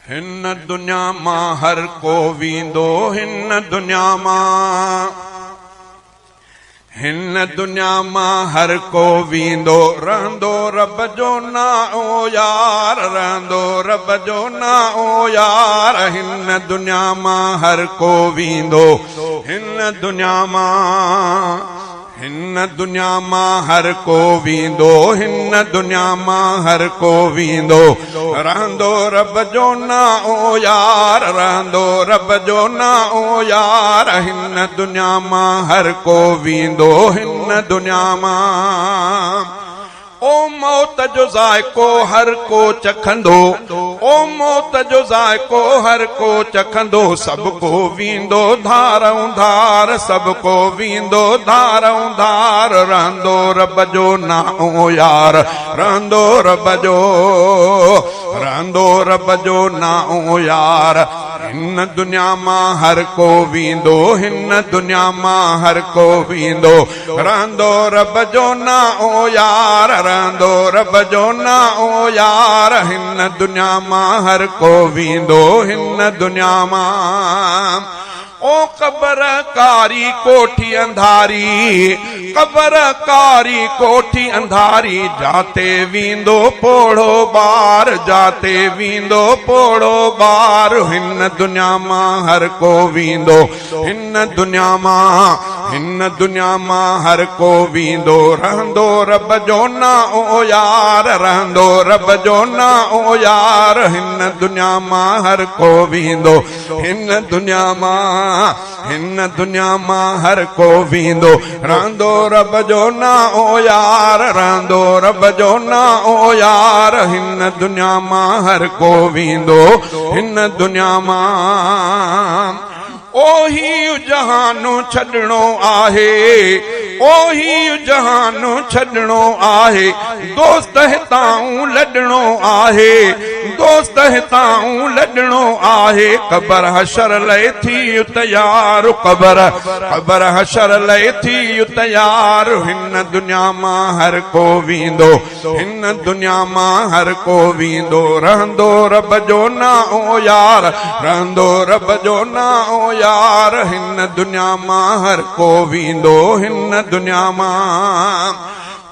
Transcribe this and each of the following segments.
हिन दुनिया मां हर को वींदो, हिन दुनिया मां, हिन दुनिया मां हर को वींदो, रहंदो रब जो ना ओ यार, रहंदो रब जो ना ओ यार। हिन दुनिया मां हर को वींदो, हिन दुनिया मां, हिन दुनिया मां हर को वींदो, हिन दुनिया मां हर को वींदो, रहंदो रब जो ना ओ यार, रहंदो रब जो ना ओ यार। हिन दुनिया मां हर को वींदो, हिन दुनिया मां। ओ मौत जो ज़ाइको हर को चखंदो, ओ मौत जो ज़ाइको हर को चखंदो, सबको वींदो धारऊं धार, सबको वींदो धारऊं धार। रहंदो रब जो ना ओ यार, रहंदो रब जो, रहंदो रब जो ना ओ यार। हिन दुनिया मां हर को वींदो, हिन दुनिया मां हर को वींदो, रहंदो रब जो ना ओ यार, रहंदो रब जो ना ओ यार। हिन दुनिया मां हर को वींदो, हिन दुनिया मां। ओ कबर कारी कोठी अंधारी, कबर कारी कोठी अंधारी, जाते वींदो पोड़ो बार, जाते वींदो पोड़ो बार। हिन दुनिया मां हर को वींदो, हिन दुनिया मां, हिन दुनिया मां हर को वींदो, रहंदो रब जो ना ओ यार, रहंदो रब जो ना ओ यार। हिन दुनिया मां हर को वींदो, हिन दुनिया मां, हिन दुनिया मां हर को वींदो, रहंदो रब जो ना ओ यार, रहंदो रब जो ना ओ यार। हिन दुनिया मां हर को वींदो, हिन दुनिया मां। ओही जहानो छॾणो आहे, ओही जहानो छॾणो आहे, दोस्त हिताऊं लॾणो आहे, दोस्त हिताऊं लॾणो आहे। क़बर हशर लए थी तयार, क़बर, क़बर हशर लए थी तयार। हिन दुनिया मां हर को वींदो, हिन दुनिया मां हर को वींदो, रहंदो रब जो ना ओ यार, रहंदो रब जो ना ओ यार। हिन दुनिया मां हर को वींदो, हिन दुनिया मां।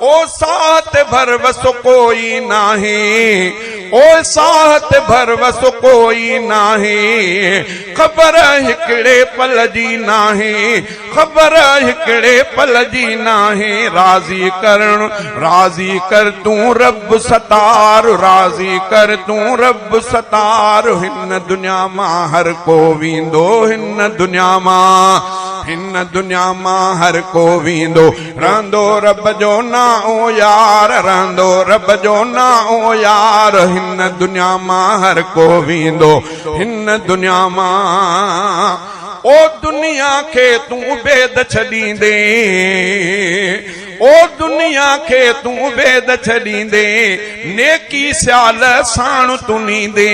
ओ साथ भरवस कोई नाही, ओ साथ भरवस कोई नाही, ख़बर हिकिड़े पल जी नाही, ख़बर हिकिड़े पल जी नाही। राज़ी करण, राज़ी कर तूं रब सतार, राज़ी कर तूं रब सतार। हिन दुनिया मां हर को वींदो, हिन दुनिया मां, हिन दुनिया मां हर को वींदो, रहंदो रब जो ना ओ यार, रहंदो रब जो ना ओ यार। हिन दुनिया मां हर को वींदो, हिन दुनिया मां। ओ दुनिया के तूं बेद छॾींदे, ओ दुनिया के तूं बेद छॾींदे, नेकी स्याल साण तुनींदे,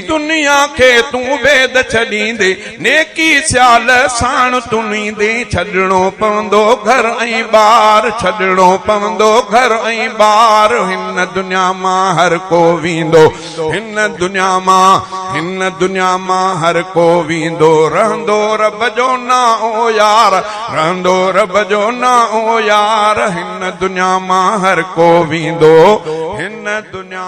दुनिया के तूं बेद छॾींदे, नेकी स्याल साण तुनींदे। छॾणो पवंदो घर ऐं ॿार, छॾणो पवंदो घर ऐं ॿार। हिन दुनिया मां हर को वींदो, हिन दुनिया मां, हिन दुनिया मां हर को वींदो, रहंदो रब जो ना ओ यार, रहंदो रब जो ना ओ यार। हिन दुनिया मां हर को वींदो, हिन दुनिया